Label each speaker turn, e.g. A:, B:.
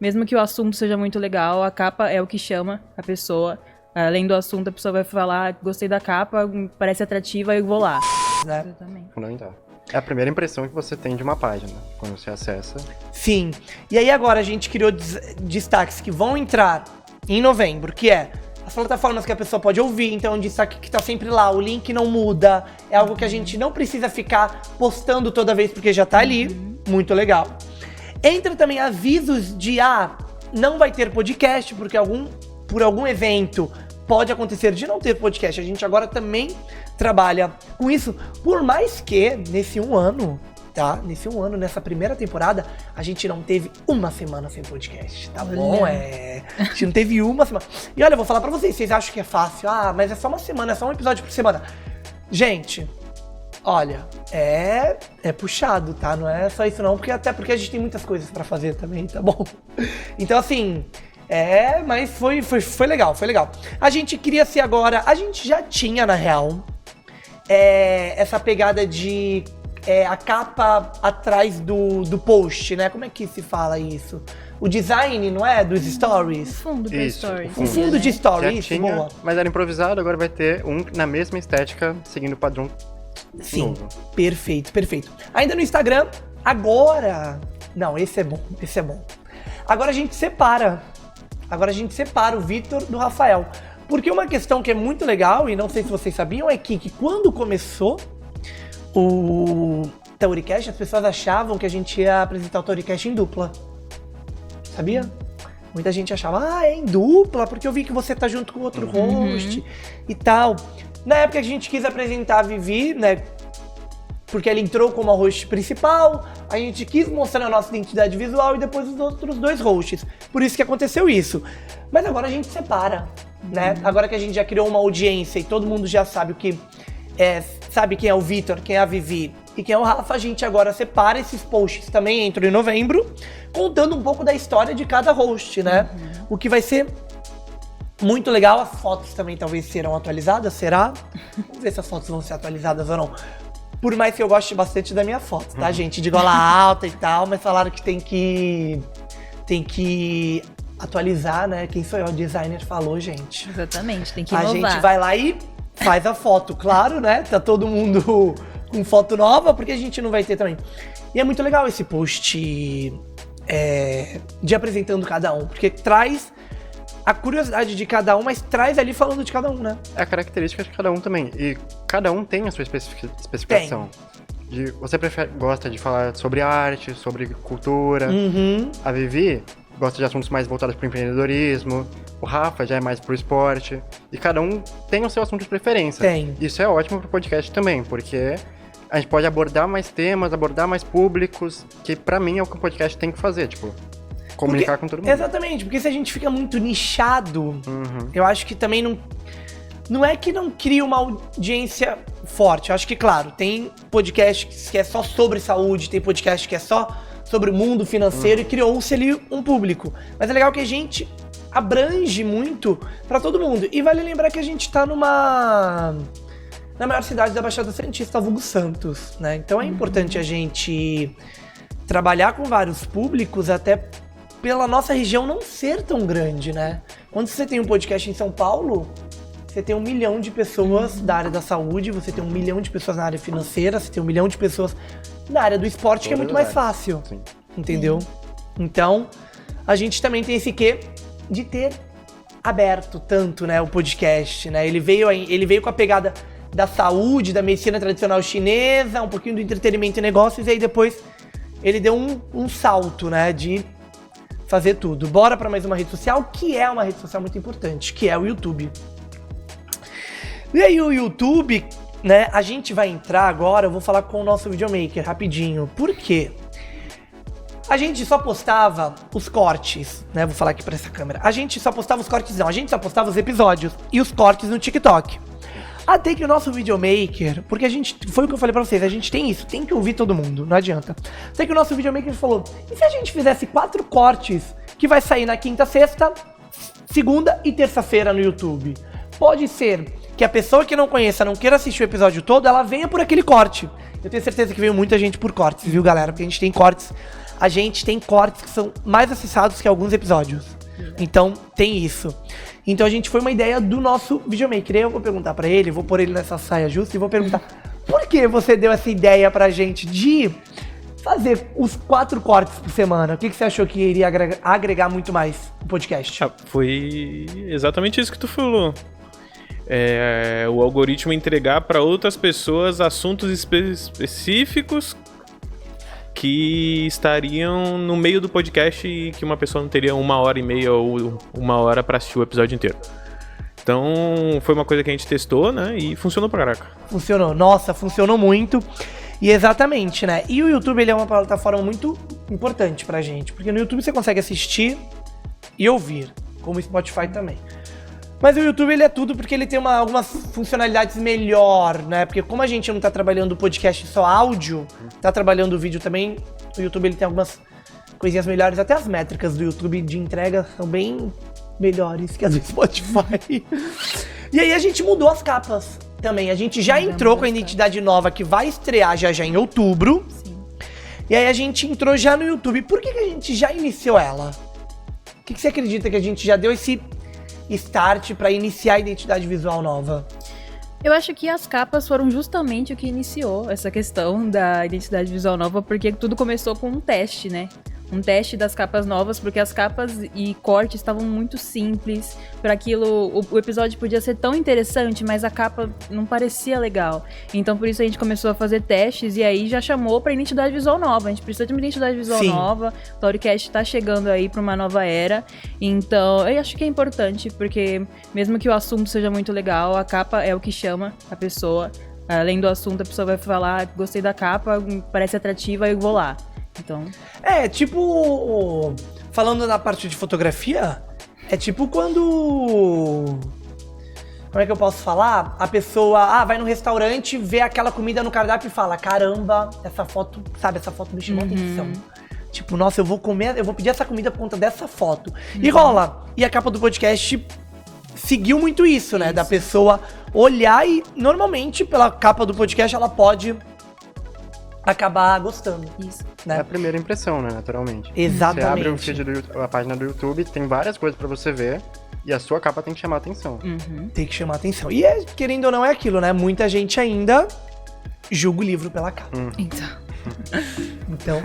A: Mesmo que o assunto seja muito legal, a capa é o que chama a pessoa. Além do assunto, a pessoa vai falar, gostei da capa, parece atrativa, eu vou lá.
B: Né?
A: Exatamente.
C: Fundamental. É a primeira impressão que você tem de uma página, quando você acessa.
B: Sim. E aí agora a gente criou destaques que vão entrar em novembro, que é as plataformas que a pessoa pode ouvir, então um destaque que tá sempre lá, o link não muda, é algo que a gente não precisa ficar postando toda vez porque já tá ali, muito legal. Entra também avisos de, não vai ter podcast, porque por algum evento pode acontecer de não ter podcast. A gente agora também trabalha com isso, por mais que nesse um ano, nessa primeira temporada, a gente não teve uma semana sem podcast, tá bom? A gente não teve uma semana. E olha, eu vou falar pra vocês acham que é fácil? Mas é só uma semana, é só um episódio por semana. Gente, olha, é puxado, tá? Não é só isso não, até porque a gente tem muitas coisas pra fazer também, tá bom? Então assim, mas foi legal, foi legal. A gente queria ser agora, a gente já tinha na real, essa pegada de a capa atrás do post, né? Como é que se fala isso? O design, não é? Dos stories.
A: O fundo do stories.
B: O fundo de stories,
C: já tinha,
B: boa.
C: mas era improvisado, agora vai ter um na mesma estética, seguindo o padrão.
B: Sim,
C: novo.
B: perfeito. Ainda no Instagram, agora... Não, esse é bom. Agora a gente separa o Vitor do Rafael. Porque uma questão que é muito legal, e não sei se vocês sabiam, é que quando começou o Tauricast, as pessoas achavam que a gente ia apresentar o Tauricast em dupla. Sabia? Muita gente achava, é em dupla, porque eu vi que você tá junto com outro host e tal. Na época a gente quis apresentar a Vivi, né? Porque ela entrou como a host principal, a gente quis mostrar a nossa identidade visual e depois os outros dois hosts. Por isso que aconteceu isso. Mas agora a gente separa, né? Agora que a gente já criou uma audiência e todo mundo já sabe sabe quem é o Vitor, quem é a Vivi e quem é o Rafa, a gente agora separa esses posts também, entram em novembro, contando um pouco da história de cada host, né? O que vai ser muito legal. As fotos também talvez serão atualizadas, será? Vamos ver se as fotos vão ser atualizadas ou não. Por mais que eu goste bastante da minha foto, tá, gente? De gola alta e tal, mas falaram que tem que atualizar, né? Quem sou eu? O designer falou, gente.
A: Exatamente, tem que
B: A
A: inovar.
B: gente vai lá e faz a foto, claro, né? Tá todo mundo com foto nova, porque a gente não vai ter também. E é muito legal esse post de apresentando cada um, porque traz a curiosidade de cada um, mas traz ali falando de cada um, né?
C: É a característica de cada um também. E cada um tem a sua especificação. Você gosta de falar sobre arte, sobre cultura. A Vivi gosta de assuntos mais voltados para o empreendedorismo. O Rafa já é mais pro esporte. E cada um tem o seu assunto de preferência.
B: Tem.
C: Isso é ótimo pro podcast também, porque a gente pode abordar mais temas, abordar mais públicos, que pra mim é o que o podcast tem que fazer, tipo... Comunicar com todo mundo.
B: Exatamente, porque se a gente fica muito nichado, eu acho que também não é que não cria uma audiência forte. Eu acho que, claro, tem podcast que é só sobre saúde, tem podcast que é só sobre o mundo financeiro e criou-se ali um público. Mas é legal que a gente abrange muito pra todo mundo. E vale lembrar que a gente tá na maior cidade da Baixada Santista, vulgo Santos, né? Então é importante a gente trabalhar com vários públicos, até pela nossa região não ser tão grande, né? Quando você tem um podcast em São Paulo, você tem 1 milhão de pessoas da área da saúde, você tem 1 milhão de pessoas na área financeira, você tem 1 milhão de pessoas na área do esporte, que é muito mais fácil.
C: Sim.
B: Entendeu? Então, a gente também tem esse quê de ter aberto tanto, né, o podcast, né? Ele veio com a pegada da saúde, da medicina tradicional chinesa, um pouquinho do entretenimento e negócios, e aí depois ele deu um salto, né, de fazer tudo. Bora para mais uma rede social, que é uma rede social muito importante, que é o YouTube. E aí o YouTube, né, a gente vai entrar agora, eu vou falar com o nosso videomaker rapidinho. Por quê? A gente só postava os cortes, né, vou falar aqui para essa câmera. A gente só postava os cortes, não, a gente só postava os episódios e os cortes no TikTok. Até que o nosso videomaker, porque a gente, foi o que eu falei pra vocês, a gente tem isso, tem que ouvir todo mundo, não adianta. Até que o nosso videomaker falou, e se a gente fizesse 4 cortes que vai sair na quinta, sexta, segunda e terça-feira no YouTube? Pode ser que a pessoa que não conheça, não queira assistir o episódio todo, ela venha por aquele corte. Eu tenho certeza que veio muita gente por cortes, viu, galera? Porque a gente tem cortes a gente tem cortes que são mais acessados que alguns episódios. Então, tem isso. Então, a gente foi uma ideia do nosso videomaker. Eu vou perguntar pra ele, vou pôr ele nessa saia justa e vou perguntar por que você deu essa ideia pra gente de fazer os 4 cortes por semana? O que você achou que iria agregar muito mais no podcast?
D: Foi exatamente isso que tu falou. O algoritmo entregar para outras pessoas assuntos específicos que estariam no meio do podcast e que uma pessoa não teria 1h30 ou 1 hora para assistir o episódio inteiro. Então, foi uma coisa que a gente testou, né? E funcionou pra caraca.
B: Funcionou. Nossa, funcionou muito. E exatamente, né? E o YouTube, ele é uma plataforma muito importante pra gente. Porque no YouTube você consegue assistir e ouvir. Como o Spotify também. Mas o YouTube, ele é tudo porque ele tem algumas funcionalidades melhor, né? Porque como a gente não tá trabalhando o podcast só áudio, tá trabalhando o vídeo também, o YouTube, ele tem algumas coisinhas melhores. Até as métricas do YouTube de entrega são bem melhores que as do Spotify. E aí a gente mudou as capas também. A gente já entrou com a identidade nova que vai estrear já em outubro.
A: Sim.
B: E aí a gente entrou já no YouTube. Por que a gente já iniciou ela? O que você acredita que a gente já deu esse start pra iniciar a identidade visual nova?
A: Eu acho que as capas foram justamente o que iniciou essa questão da identidade visual nova, porque tudo começou com um teste, né? Um teste das capas novas, porque as capas e cortes estavam muito simples. Para aquilo, o episódio podia ser tão interessante, mas a capa não parecia legal. Então, por isso a gente começou a fazer testes e aí já chamou para identidade visual nova. A gente precisa de uma identidade visual nova. O Tauricast tá chegando aí para uma nova era. Então, eu acho que é importante, porque mesmo que o assunto seja muito legal, a capa é o que chama a pessoa. Além do assunto, a pessoa vai falar, gostei da capa, parece atrativa, eu vou lá. Então...
B: tipo... Falando na parte de fotografia, é tipo quando... Como é que eu posso falar? A pessoa, vai no restaurante, vê aquela comida no cardápio e fala, caramba, essa foto, sabe, essa foto me chamou atenção. Tipo, nossa, eu vou pedir essa comida por conta dessa foto. E rola. E a capa do podcast seguiu muito isso, né? Da pessoa olhar e, normalmente, pela capa do podcast, ela pode acabar gostando.
A: Isso.
B: Né?
C: É a primeira impressão, né, naturalmente.
B: Exatamente.
C: Você abre um feed a página do YouTube, tem várias coisas pra você ver, e a sua capa tem que chamar a atenção.
B: Tem que chamar a atenção. E, querendo ou não, é aquilo, né? Muita gente ainda julga o livro pela capa.
A: Então...
B: Então,